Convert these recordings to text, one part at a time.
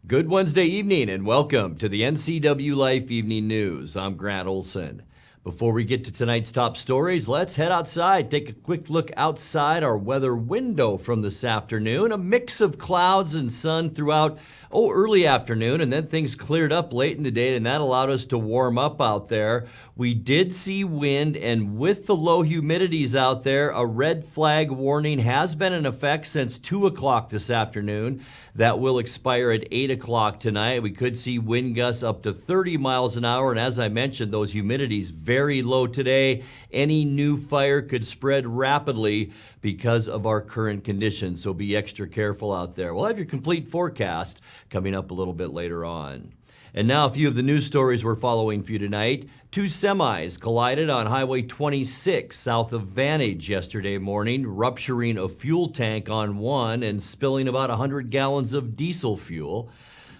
Good Wednesday evening and welcome to the NCWLIFE Evening News. I'm Grant Olson. Before we get to tonight's top stories, let's head outside. Take a quick look outside our weather window from this afternoon. A mix of clouds and sun throughout early afternoon, and then things cleared up late in the day, and that allowed us to warm up out there. We did see wind, and with the low humidities out there, a red flag warning has been in effect since 2 o'clock this afternoon. That will expire at 8 o'clock tonight. We could see wind gusts up to 30 miles an hour, and as I mentioned, those humidities very low today. Any new fire could spread rapidly because of our current conditions, so be extra careful out there. We'll have your complete forecast coming up a little bit later on. And now a few of the news stories we're following for you tonight. Two semis collided on Highway 26 south of Vantage yesterday morning, rupturing a fuel tank on one and spilling about 100 gallons of diesel fuel.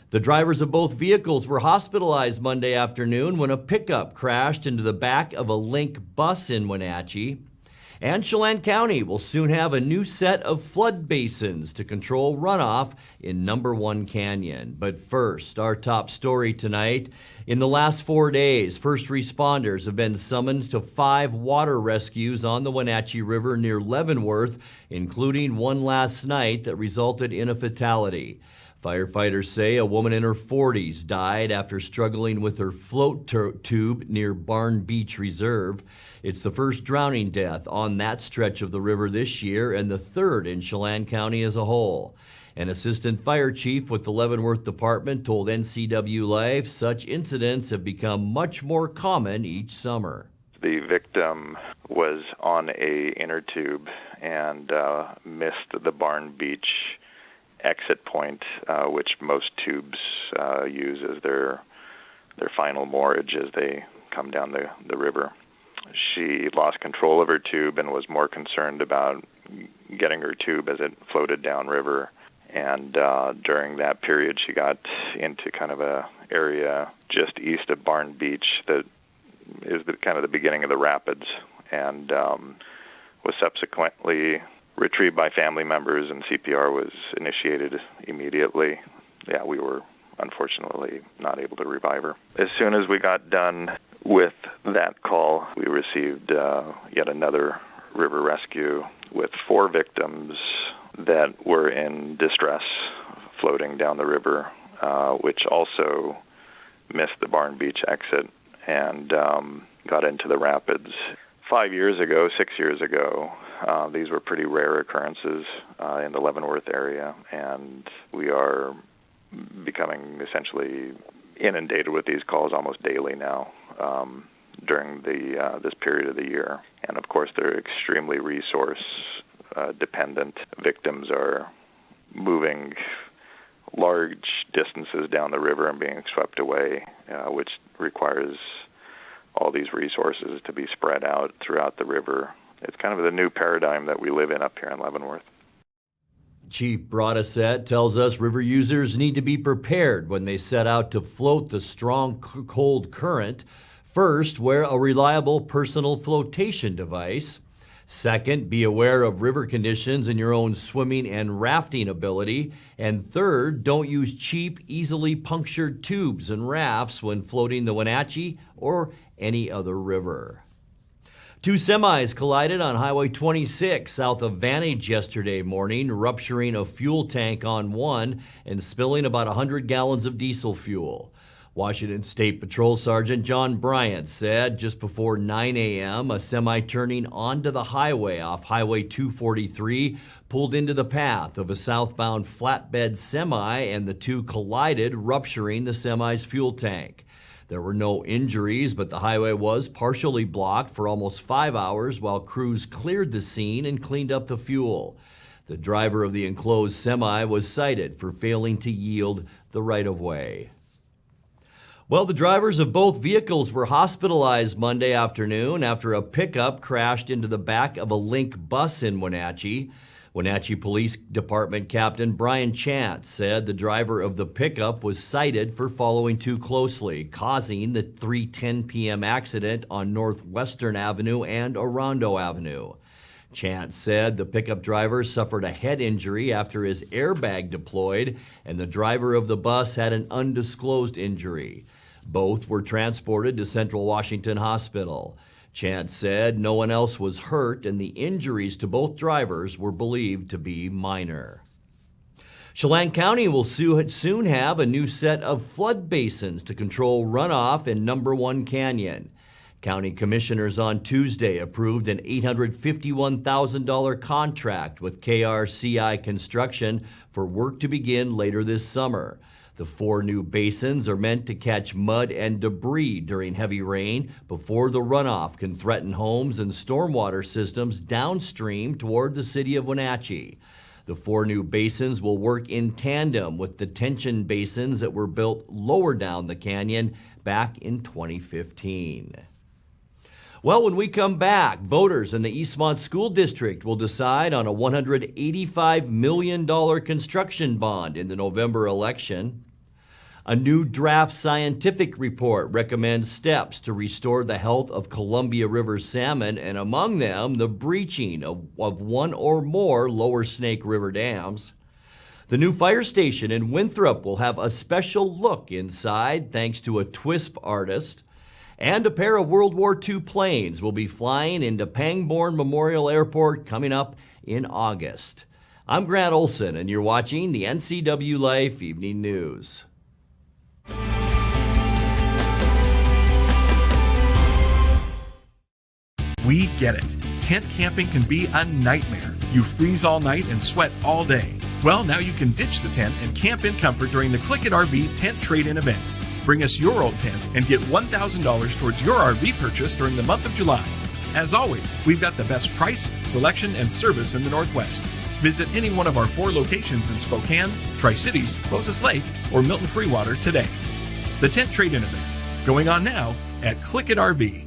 The drivers of both vehicles were hospitalized Monday afternoon when a pickup crashed into the back of a Link bus in Wenatchee. And Chelan County will soon have a new set of flood basins to control runoff in Number 1 Canyon. But first, our top story tonight. In the last 4 days, first responders have been summoned to 5 water rescues on the Wenatchee River near Leavenworth, including one last night that resulted in a fatality. Firefighters say a woman in her 40s died after struggling with her float tube near Barn Beach Reserve. It's the first drowning death on that stretch of the river this year and the third in Chelan County as a whole. An assistant fire chief with the Leavenworth Department told NCWLIFE such incidents have become much more common each summer. The victim was on a inner tube and missed the Barn Beach exit point, which most tubes use as their final moorage as they come down the river. She lost control of her tube and was more concerned about getting her tube as it floated downriver. And during that period, she got into kind of a area just east of Barn Beach that is kind of the beginning of the rapids, and was subsequently retrieved by family members, and CPR was initiated immediately. Yeah, we were unfortunately not able to revive her. As soon as we got done with that call, we received yet another river rescue with 4 victims that were in distress floating down the river, which also missed the Barn Beach exit and got into the rapids. 6 years ago, these were pretty rare occurrences in the Leavenworth area, and we are becoming essentially inundated with these calls almost daily now during this period of the year. And of course, they're extremely resource dependent. Victims are moving large distances down the river and being swept away, which requires all these resources to be spread out throughout the river. It's kind of the new paradigm that we live in up here in Leavenworth. Chief Brodesett tells us river users need to be prepared when they set out to float the strong cold current. First, wear a reliable personal flotation device. Second, be aware of river conditions and your own swimming and rafting ability. And third, don't use cheap, easily punctured tubes and rafts when floating the Wenatchee or any other river. 2 semis collided on Highway 26 south of Vantage yesterday morning, rupturing a fuel tank on one and spilling about 100 gallons of diesel fuel. Washington State Patrol Sergeant John Bryant said just before 9 a.m., a semi turning onto the highway off Highway 243 pulled into the path of a southbound flatbed semi, and the two collided, rupturing the semi's fuel tank. There were no injuries, but the highway was partially blocked for almost 5 hours while crews cleared the scene and cleaned up the fuel. The driver of the enclosed semi was cited for failing to yield the right-of-way. Well, the drivers of both vehicles were hospitalized Monday afternoon after a pickup crashed into the back of a Link bus in Wenatchee. Wenatchee Police Department Captain Brian Chance said the driver of the pickup was cited for following too closely, causing the 3:10 p.m. accident on Northwestern Avenue and Orondo Avenue. Chance said the pickup driver suffered a head injury after his airbag deployed, and the driver of the bus had an undisclosed injury. Both were transported to Central Washington Hospital. Chance said no one else was hurt, and the injuries to both drivers were believed to be minor. Chelan County will soon have a new set of flood basins to control runoff in No. 1 Canyon. County commissioners on Tuesday approved an $851,000 contract with KRCI Construction for work to begin later this summer. The 4 new basins are meant to catch mud and debris during heavy rain before the runoff can threaten homes and stormwater systems downstream toward the city of Wenatchee. The 4 new basins will work in tandem with detention basins that were built lower down the canyon back in 2015. Well, when we come back, voters in the Eastmont School District will decide on a $185 million construction bond in the November election. A new draft scientific report recommends steps to restore the health of Columbia River salmon, and among them, the breaching of 1 or more lower Snake River dams. The new fire station in Winthrop will have a special look inside thanks to a TWISP artist. And a pair of World War II planes will be flying into Pangbourne Memorial Airport coming up in August. I'm Grant Olson, and you're watching the NCWLIFE Evening News. We get it. Tent camping can be a nightmare. You freeze all night and sweat all day. Well, now you can ditch the tent and camp in comfort during the Click It RV Tent Trade-In event. Bring us your old tent and get $1,000 towards your RV purchase during the month of July. As always, we've got the best price, selection, and service in the Northwest. Visit any one of our 4 locations in Spokane, Tri-Cities, Moses Lake, or Milton Freewater today. The Tent Trade-In event, going on now at Click It RV.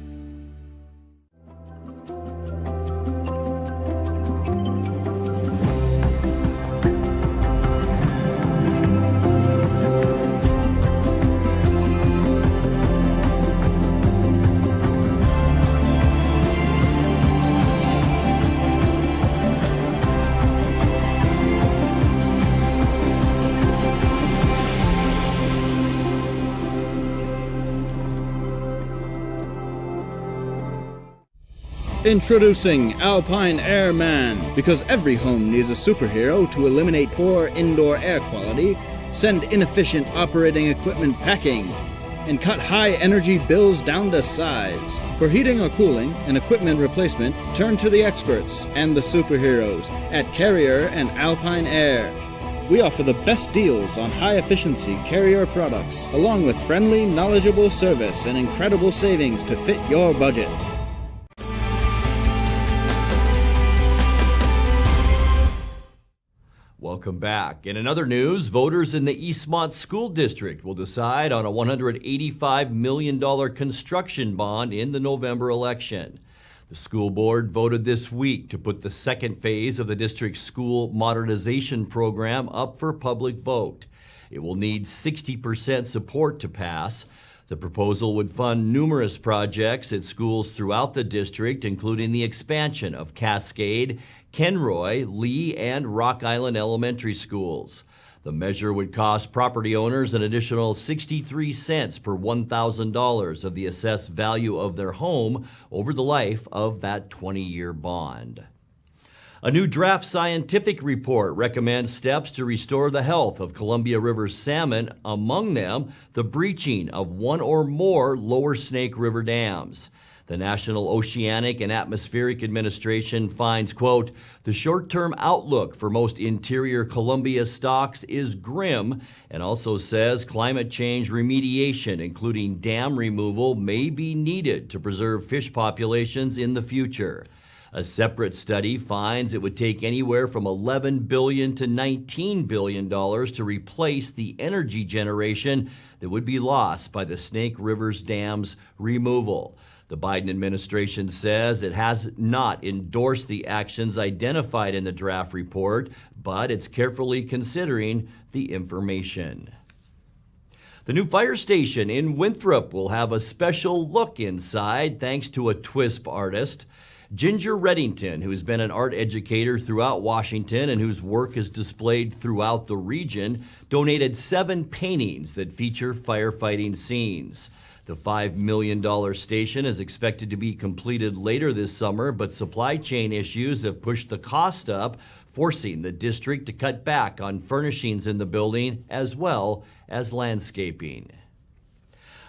Introducing Alpine Airman. Because every home needs a superhero to eliminate poor indoor air quality, send inefficient operating equipment packing, and cut high energy bills down to size. For heating or cooling and equipment replacement, turn to the experts and the superheroes at Carrier and Alpine Air. We offer the best deals on high-efficiency Carrier products, along with friendly, knowledgeable service and incredible savings to fit your budget. Welcome back. In another news, voters in the Eastmont School District will decide on a $185 million construction bond in the November election. The school board voted this week to put the second phase of the district's school modernization program up for public vote. It will need 60% support to pass. The proposal would fund numerous projects at schools throughout the district, including the expansion of Cascade, Kenroy, Lee, and Rock Island elementary schools. The measure would cost property owners an additional 63 cents per $1,000 of the assessed value of their home over the life of that 20-year bond. A new draft scientific report recommends steps to restore the health of Columbia River salmon, among them the breaching of 1 or more lower Snake River dams. The National Oceanic and Atmospheric Administration finds, quote, the short-term outlook for most interior Columbia stocks is grim, and also says climate change remediation, including dam removal, may be needed to preserve fish populations in the future. A separate study finds it would take anywhere from $11 billion to $19 billion to replace the energy generation that would be lost by the Snake River's dams removal. The Biden administration says it has not endorsed the actions identified in the draft report, but it's carefully considering the information. The new fire station in Winthrop will have a special look inside thanks to a TWISP artist. Ginger Reddington, who has been an art educator throughout Washington and whose work is displayed throughout the region, donated 7 paintings that feature firefighting scenes. The $5 million station is expected to be completed later this summer, but supply chain issues have pushed the cost up, forcing the district to cut back on furnishings in the building as well as landscaping.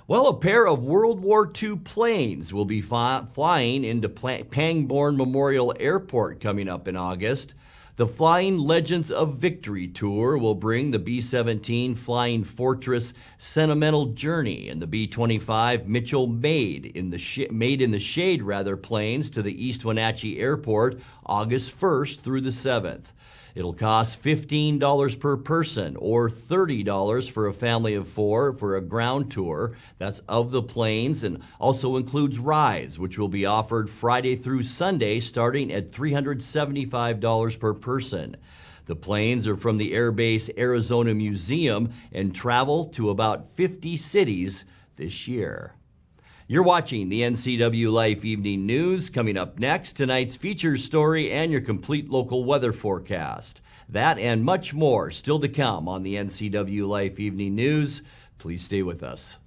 Well, a pair of World War II planes will be flying into Pangborn Memorial Airport coming up in August. The Flying Legends of Victory tour will bring the B-17 Flying Fortress Sentimental Journey and the B-25 Mitchell Made in the Shade planes to the East Wenatchee Airport August 1st through the 7th. It'll cost $15 per person or $30 for a family of 4 for a ground tour. That's of the planes and also includes rides, which will be offered Friday through Sunday starting at $375 per person. The planes are from the Air Base Arizona Museum and travel to about 50 cities this year. You're watching the NCWLIFE Evening News. Coming up next, tonight's feature story and your complete local weather forecast. That and much more still to come on the NCWLIFE Evening News. Please stay with us.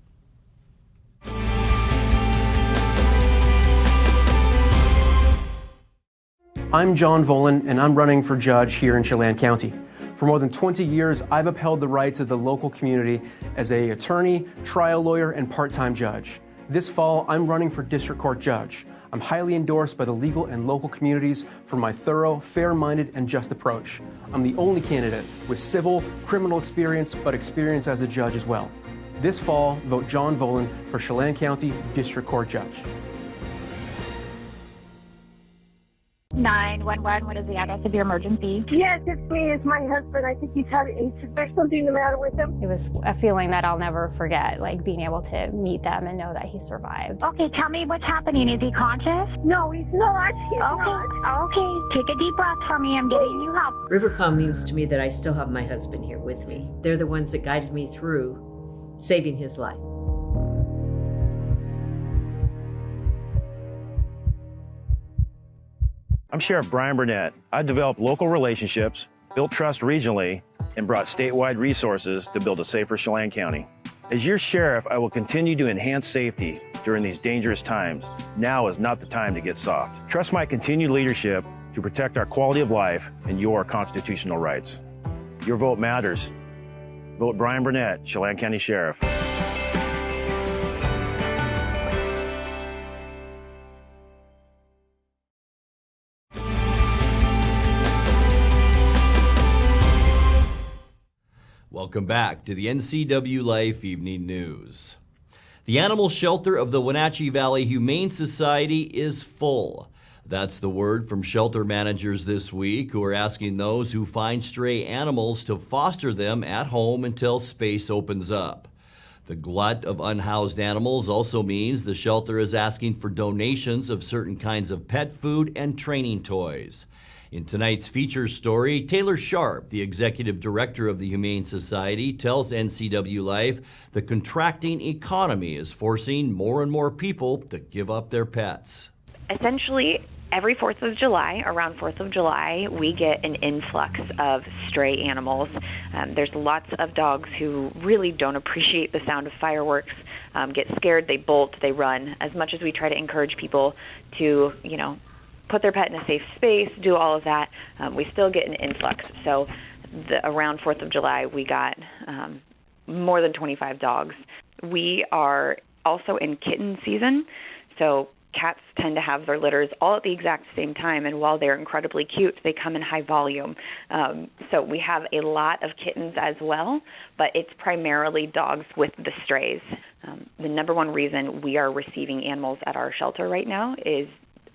I'm John Volan, and I'm running for judge here in Chelan County. For more than 20 years, I've upheld the rights of the local community as an attorney, trial lawyer, and part-time judge. This fall, I'm running for district court judge. I'm highly endorsed by the legal and local communities for my thorough, fair-minded, and just approach. I'm the only candidate with civil, criminal experience, but experience as a judge as well. This fall, vote John Volan for Chelan County District Court Judge. 911, what is the address of your emergency? Yes, it's me. It's my husband. I think there's something the matter with him. It was a feeling that I'll never forget, like being able to meet them and know that he survived. Okay, tell me what's happening. Is he conscious? No, he's not. Okay, take a deep breath for me. I'm getting you help. Rivercom means to me that I still have my husband here with me. They're the ones that guided me through saving his life. I'm Sheriff Brian Burnett. I've developed local relationships, built trust regionally, and brought statewide resources to build a safer Chelan County. As your sheriff, I will continue to enhance safety during these dangerous times. Now is not the time to get soft. Trust my continued leadership to protect our quality of life and your constitutional rights. Your vote matters. Vote Brian Burnett, Chelan County Sheriff. Welcome back to the NCWLIFE Evening News. The animal shelter of the Wenatchee Valley Humane Society is full. That's the word from shelter managers this week who are asking those who find stray animals to foster them at home until space opens up. The glut of unhoused animals also means the shelter is asking for donations of certain kinds of pet food and training toys. In tonight's feature story, Taylor Sharp, the executive director of the Humane Society, tells NCWLIFE the contracting economy is forcing more and more people to give up their pets. Essentially, every 4th of July, around 4th of July, we get an influx of stray animals. There's lots of dogs who really don't appreciate the sound of fireworks, get scared, they bolt, they run. As much as we try to encourage people to, put their pet in a safe space, do all of that, we still get an influx. So around 4th of July, we got more than 25 dogs. We are also in kitten season, so cats tend to have their litters all at the exact same time, and while they're incredibly cute, they come in high volume. So we have a lot of kittens as well, but it's primarily dogs with the strays. The number one reason we are receiving animals at our shelter right now is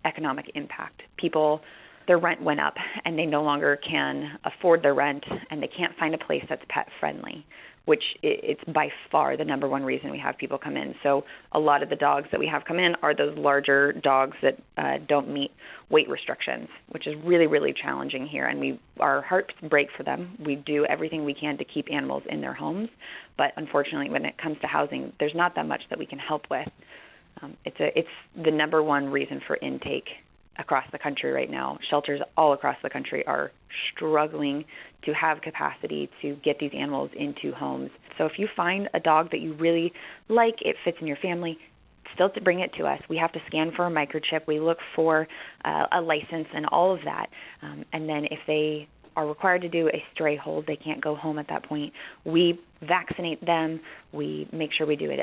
economic impact. People, their rent went up and they no longer can afford their rent and they can't find a place that's pet friendly, which it's by far the number one reason we have people come in. So a lot of the dogs that we have come in are those larger dogs that don't meet weight restrictions, which is really, really challenging here. And our hearts break for them. We do everything we can to keep animals in their homes, but unfortunately when it comes to housing, there's not that much that we can help with. It's the number one reason for intake across the country right now. Shelters all across the country are struggling to have capacity to get these animals into homes. So if you find a dog that you really like, it fits in your family, still to bring it to us. We have to scan for a microchip. We look for a license and all of that. And then if they are required to do a stray hold, they can't go home at that point. We vaccinate them. We make sure we do an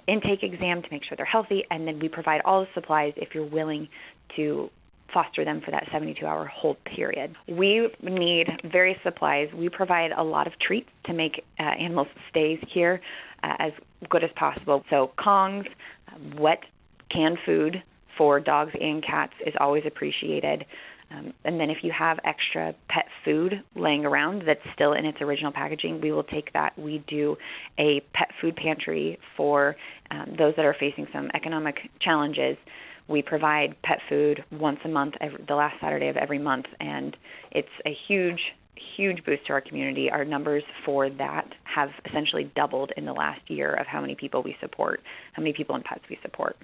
intake exam to make sure they're healthy, and then we provide all the supplies if you're willing to foster them for that 72-hour hold period. We need various supplies. We provide a lot of treats to make animals' stays here as good as possible. So Kongs, wet canned food for dogs and cats is always appreciated. And then if you have extra pet food laying around that's still in its original packaging, we will take that. We do a pet food pantry for those that are facing some economic challenges. We provide pet food once a month, the last Saturday of every month, and it's a huge boost to our community. Our numbers for that have essentially doubled in the last year of how many people we support, how many people and pets we support.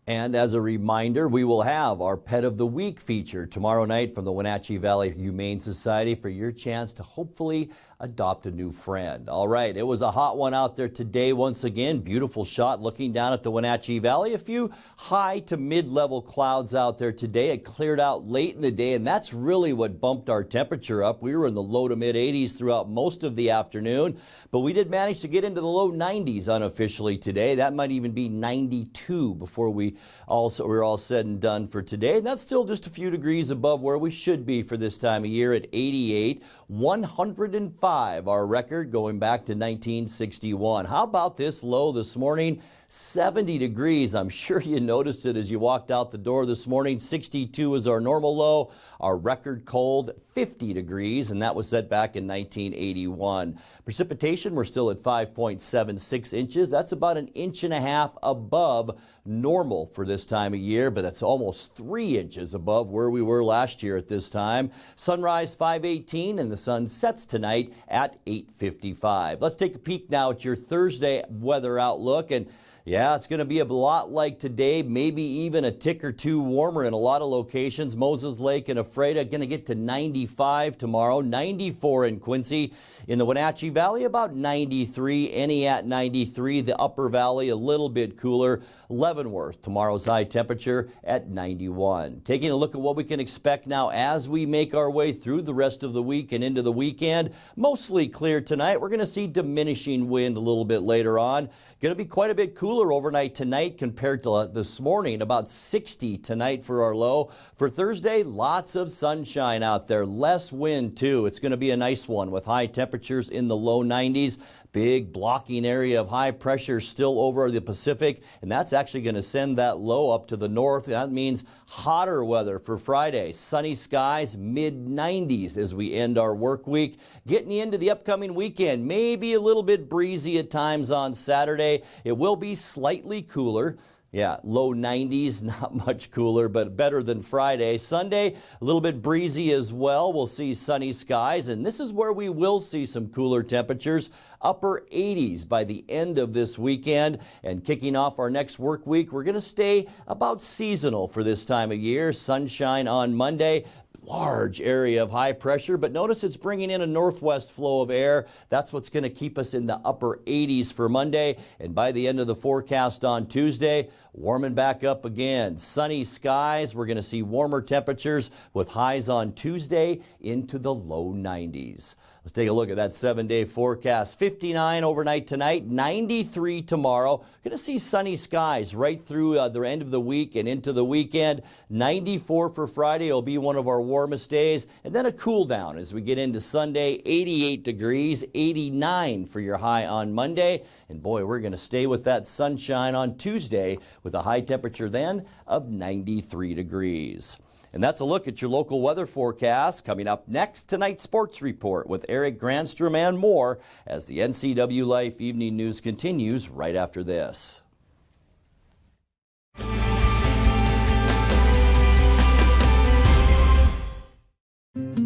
And as a reminder, we will have our Pet of the Week feature tomorrow night from the Wenatchee Valley Humane Society for your chance to hopefully adopt a new friend. All right, it was a hot one out there today once again. Beautiful shot looking down at the Wenatchee Valley. A few high to mid-level clouds out there today. It cleared out late in the day, and that's really what bumped our temperature up. We were in the low to mid 80s throughout most of the afternoon, but we did manage to get into the low 90s unofficially today. That might even be 92 before we're all said and done for today. And that's still just a few degrees above where we should be for this time of year at 88. 105, our record going back to 1961. How about this low this morning? 70 degrees. I'm sure you noticed it as you walked out the door this morning. 62 is our normal low. Our record cold, 50 degrees, and that was set back in 1981. Precipitation, we're still at 5.76 inches. That's about an inch and a half above normal for this time of year, but that's almost 3 inches above where we were last year at this time. Sunrise 5:18, and the sun sets tonight at 8:55. Let's take a peek now at your Thursday weather outlook. And yeah, it's going to be a lot like today, maybe even a tick or two warmer in a lot of locations. Moses Lake and Ephrata going to get to 95 tomorrow, 94 in Quincy. In the Wenatchee Valley, about 93. Any at 93. The Upper Valley, a little bit cooler. Leavenworth, tomorrow's high temperature at 91. Taking a look at what we can expect now as we make our way through the rest of the week and into the weekend. Mostly clear tonight. We're going to see diminishing wind a little bit later on. Going to be quite a bit cooler overnight tonight compared to this morning. About 60 tonight for our low. For Thursday, lots of sunshine out there. Less wind too. It's going to be a nice one with high temperatures in the low 90s. Big blocking area of high pressure still over the Pacific, and that's actually going to send that low up to the north. That means hotter weather for Friday. Sunny skies, mid-90s as we end our work week. Getting into the upcoming weekend, maybe a little bit breezy at times on Saturday. It will be slightly cooler. Yeah, low 90s, not much cooler, but better than Friday. Sunday, a little bit breezy as well. We'll see sunny skies, and this is where we will see some cooler temperatures. Upper 80s by the end of this weekend. And kicking off our next work week, we're going to stay about seasonal for this time of year. Sunshine on Monday. Large area of high pressure, but notice it's bringing in a northwest flow of air. That's what's going to keep us in the upper 80s for Monday. And by the end of the forecast on Tuesday, warming back up again. Sunny skies. We're going to see warmer temperatures with highs on Tuesday into the low 90s. Let's take a look at that 7-day forecast. 59 overnight tonight, 93 tomorrow. Going to see sunny skies right through the end of the week and into the weekend. 94 for Friday will be one of our warmest days. And then a cool down as we get into Sunday. 88 degrees, 89 for your high on Monday. And boy, we're going to stay with that sunshine on Tuesday with a high temperature then of 93 degrees. And that's a look at your local weather forecast. Coming up next, tonight's sports report with Eric Granstrom and more as the NCWLIFE Evening News continues right after this.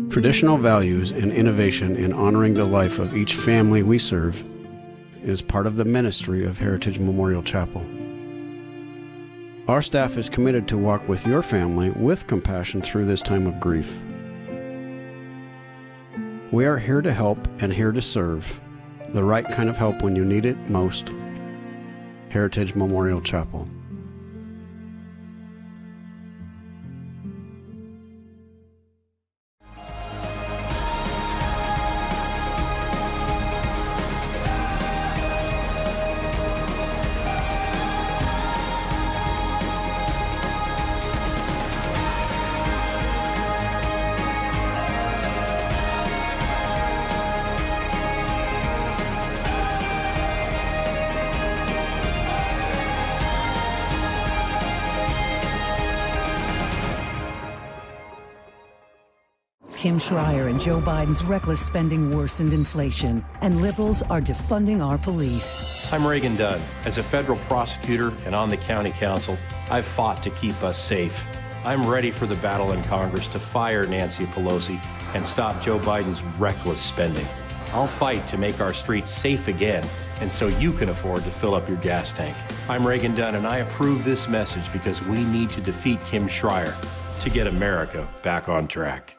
Traditional values and innovation in honoring the life of each family we serve is part of the ministry of Heritage Memorial Chapel. Our staff is committed to walk with your family with compassion through this time of grief. We are here to help and here to serve, the right kind of help when you need it most. Heritage Memorial Chapel. Kim Schreier and Joe Biden's reckless spending worsened inflation, and liberals are defunding our police. I'm Reagan Dunn. As a federal prosecutor and on the county council, I've fought to keep us safe. I'm ready for the battle in Congress to fire Nancy Pelosi and stop Joe Biden's reckless spending. I'll fight to make our streets safe again, and so you can afford to fill up your gas tank. I'm Reagan Dunn, and I approve this message because we need to defeat Kim Schreier to get America back on track.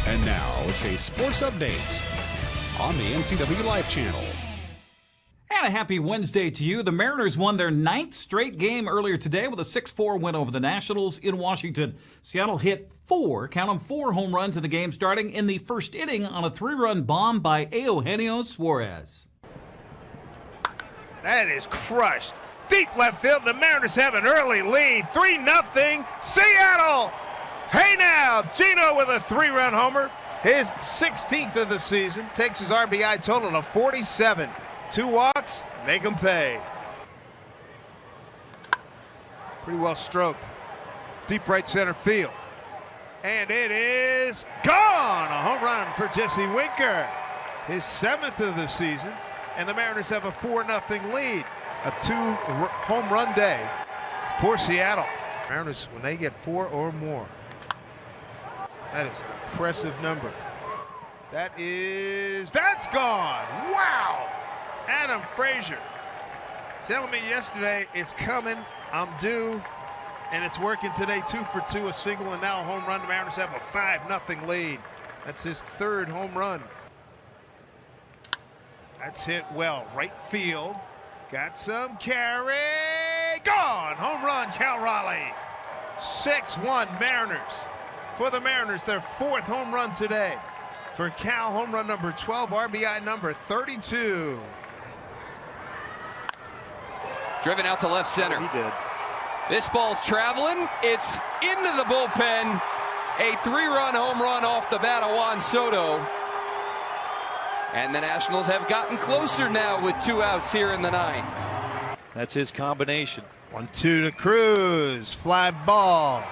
And now it's a sports update on the NCWLIFE channel. And a happy Wednesday to you. The Mariners won their 9th straight game earlier today with a 6-4 win over the Nationals in Washington. Seattle hit 4 home runs in the game, starting in the first inning on a 3-run bomb by Eugenio Suarez. That is crushed. Deep left field. The Mariners have an early lead. 3-0 Seattle. Hey now, Gino with a 3-run homer. His 16th of the season. Takes his RBI total to 47. 2 walks, make him pay. Pretty well stroked. Deep right center field. And it is gone. A home run for Jesse Winker. His 7th of the season. And the Mariners have a 4-0 lead. A 2-home run day for Seattle. Mariners, when they get 4 or more. That is an impressive number. That's gone. Wow. Adam Frazier telling me yesterday it's coming, I'm due, and it's working today. 2 for 2, a single, and now a home run. The Mariners have a 5-0 lead. That's his 3rd home run. That's hit well. Right field. Got some carry. Gone. Home run, Cal Raleigh. 6-1 Mariners. For the Mariners, their 4th home run today. For Cal, home run number 12, RBI number 32. Driven out to left center. He did. This ball's traveling. It's into the bullpen. A 3-run home run off the bat of Juan Soto. And the Nationals have gotten closer now with 2 outs here in the 9th. That's his combination. 1-2 to Cruz. Fly ball.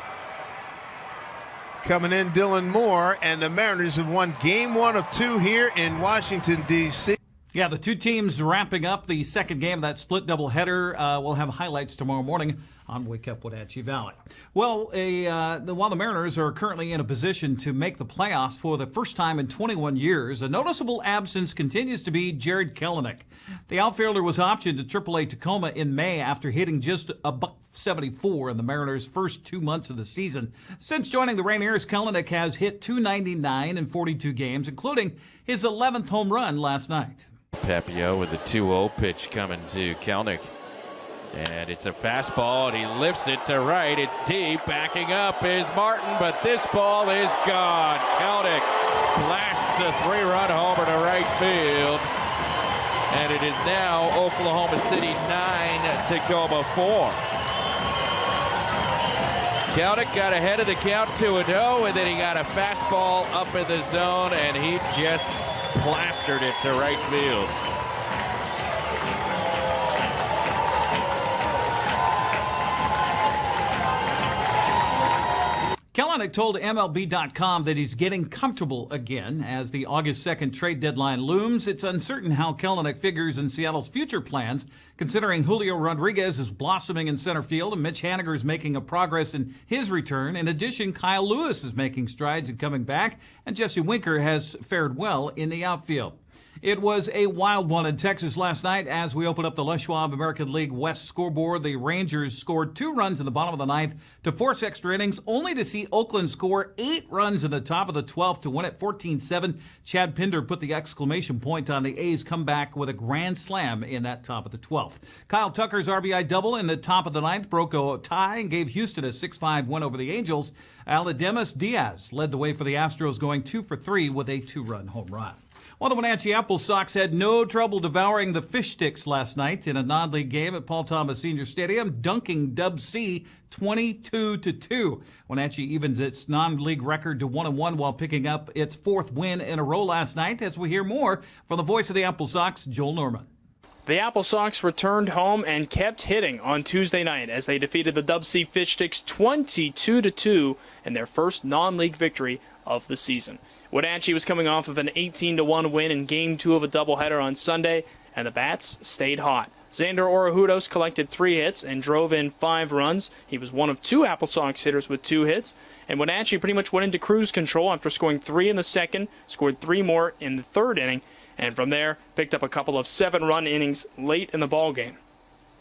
Coming in, Dylan Moore, and the Mariners have won Game 1 of 2 here in Washington, D.C. Yeah, the 2 teams wrapping up the second game of that split doubleheader. We'll have highlights tomorrow morning on Wake Up Wenatchee Valley. Well, while the Mariners are currently in a position to make the playoffs for the first time in 21 years, a noticeable absence continues to be Jarred Kelenic. The outfielder was optioned to AAA Tacoma in May after hitting just $174 in the Mariners' first 2 months of the season. Since joining the Rainiers, Kelenic has hit .299 in 42 games, including his 11th home run last night. Papio with the 2-0 pitch coming to Kelenic. And it's a fastball, and he lifts it to right. It's deep. Backing up is Martin, but this ball is gone. Kelenic blasts a 3-run homer to right field. And it is now Oklahoma City 9, Tacoma 4. Kelenic got ahead of the count 2-0, and then he got a fastball up in the zone, and he just plastered it to right field. Kelenic told MLB.com that he's getting comfortable again as the August 2nd trade deadline looms. It's uncertain how Kelenic figures in Seattle's future plans, considering Julio Rodriguez is blossoming in center field and Mitch Haniger is making a progress in his return. In addition, Kyle Lewis is making strides in coming back, and Jesse Winker has fared well in the outfield. It was a wild one in Texas last night as we opened up the Les Schwab American League West scoreboard. The Rangers scored 2 runs in the bottom of the 9th to force extra innings, only to see Oakland score 8 runs in the top of the 12th to win it 14-7. Chad Pinder put the exclamation point on the A's comeback with a grand slam in that top of the 12th. Kyle Tucker's RBI double in the top of the 9th broke a tie and gave Houston a 6-5 win over the Angels. Aledmys Diaz led the way for the Astros, going 2 for 3 with a 2-run home run. Well, the Wenatchee Apple Sox had no trouble devouring the fish sticks last night in a non-league game at Paul Thomas Senior Stadium, dunking Dub C 22-2. Wenatchee evens its non-league record to 1-1 while picking up its 4th win in a row last night, as we hear more from the voice of the Apple Sox, Joel Norman. The Apple Sox returned home and kept hitting on Tuesday night as they defeated the Dub C Fish Sticks 22-2 in their first non-league victory of the season. Wenatchee was coming off of an 18-1 win in Game 2 of a doubleheader on Sunday, and the bats stayed hot. Xander Orejudos collected 3 hits and drove in 5 runs. He was one of 2 Apple Sox hitters with 2 hits, and Wenatchee pretty much went into cruise control after scoring 3 in the second, scored 3 more in the 3rd inning, and from there picked up a couple of 7-run innings late in the ballgame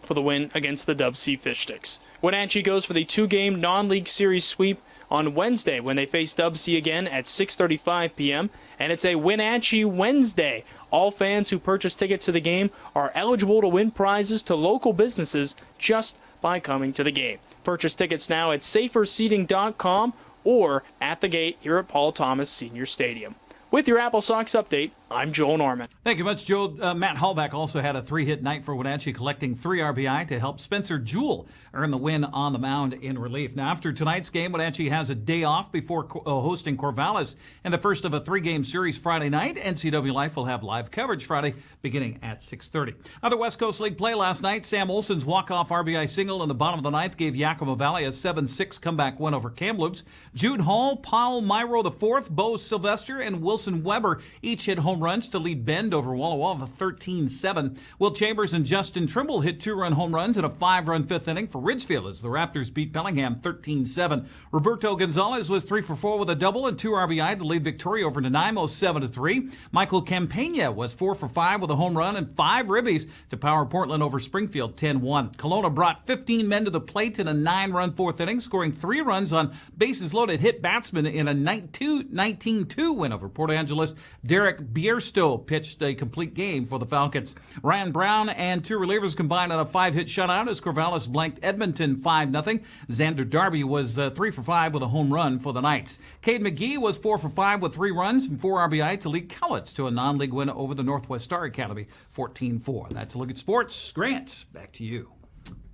for the win against the Dub C Fish Sticks. Wenatchee goes for the 2-game non-league series sweep on Wednesday when they face Dub C again at 6:35 p.m. And it's a Wenatchee Wednesday. All fans who purchase tickets to the game are eligible to win prizes to local businesses just by coming to the game. Purchase tickets now at saferseating.com or at the gate here at Paul Thomas Senior Stadium. With your Apple Sox update, I'm Joel Norman. Thank you much, Joel. Matt Hallback also had a 3-hit night for Wenatchee, collecting 3 RBI to help Spencer Jewell earn the win on the mound in relief. Now, after tonight's game, Wenatchee has a day off before hosting Corvallis in the first of a 3-game series Friday night. NCWLIFE will have live coverage Friday beginning at 6:30. Other West Coast League play last night. Sam Olson's walk-off RBI single in the bottom of the 9th gave Yakima Valley a 7-6 comeback win over Kamloops. Jude Hall, Paul Myro IV, Bo Sylvester, and Wilson Weber each hit home runs to lead Bend over Walla Walla 13-7. Will Chambers and Justin Trimble hit 2-run home runs in a 5-run 5th inning for Ridgefield as the Raptors beat Bellingham 13-7. Roberto Gonzalez was 3 for 4 with a double and 2 RBI to lead Victoria over Nanaimo 7-3. Michael Campagna was 4 for 5 with a home run and 5 ribbies to power Portland over Springfield 10-1. Kelowna brought 15 men to the plate in a 9-run 4th inning, scoring 3 runs on bases loaded hit batsmen in a 19-2 win over Port Angeles. Derek Biersto pitched a complete game for the Falcons. Ryan Brown and 2 relievers combined on a 5-hit shutout as Corvallis blanked Edmonton 5-0. Xander Darby was 3 for 5 with a home run for the Knights. Cade McGee was 4 for 5 with 3 runs and 4 RBI to lead Cowlitz to a non-league win over the Northwest Star Academy 14-4. That's a look at sports. Grant, back to you.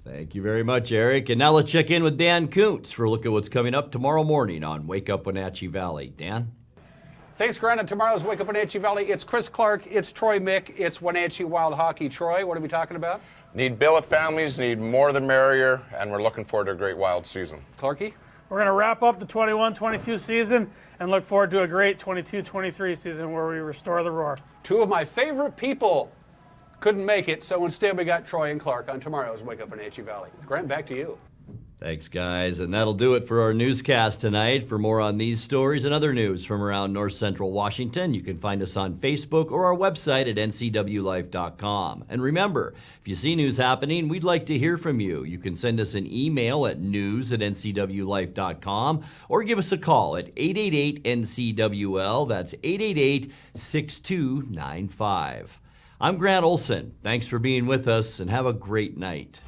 Thank you very much, Eric. And now let's check in with Dan Kuntz for a look at what's coming up tomorrow morning on Wake Up Wenatchee Valley. Dan? Thanks, Grant. And tomorrow's Wake Up Wenatchee Valley. It's Chris Clark, it's Troy Mick, it's Wenatchee Wild Hockey. Troy, what are we talking about? Need billet families, need more the merrier, and we're looking forward to a great Wild season. Clarky? We're going to wrap up the 21-22 season and look forward to a great 22-23 season where we restore the roar. 2 of my favorite people couldn't make it, so instead we got Troy and Clark on tomorrow's Wake Up Wenatchee Valley. Grant, back to you. Thanks, guys. And that'll do it for our newscast tonight. For more on these stories and other news from around North Central Washington, you can find us on Facebook or our website at ncwlife.com. And remember, if you see news happening, we'd like to hear from you. You can send us an email at news@ncwlife.com or give us a call at 888-NCWL. That's 888-6295. I'm Grant Olson. Thanks for being with us, and have a great night.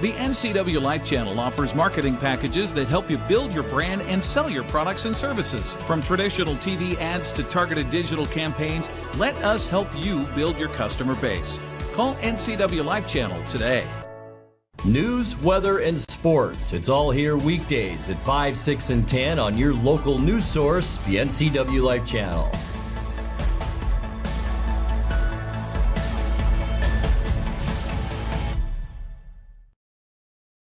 The NCWLIFE channel offers marketing packages that help you build your brand and sell your products and services. From traditional TV ads to targeted digital campaigns, let us help you build your customer base. Call NCWLIFE channel today. News, weather, and sports. It's all here weekdays at 5, 6, and 10 on your local news source, the NCWLIFE channel.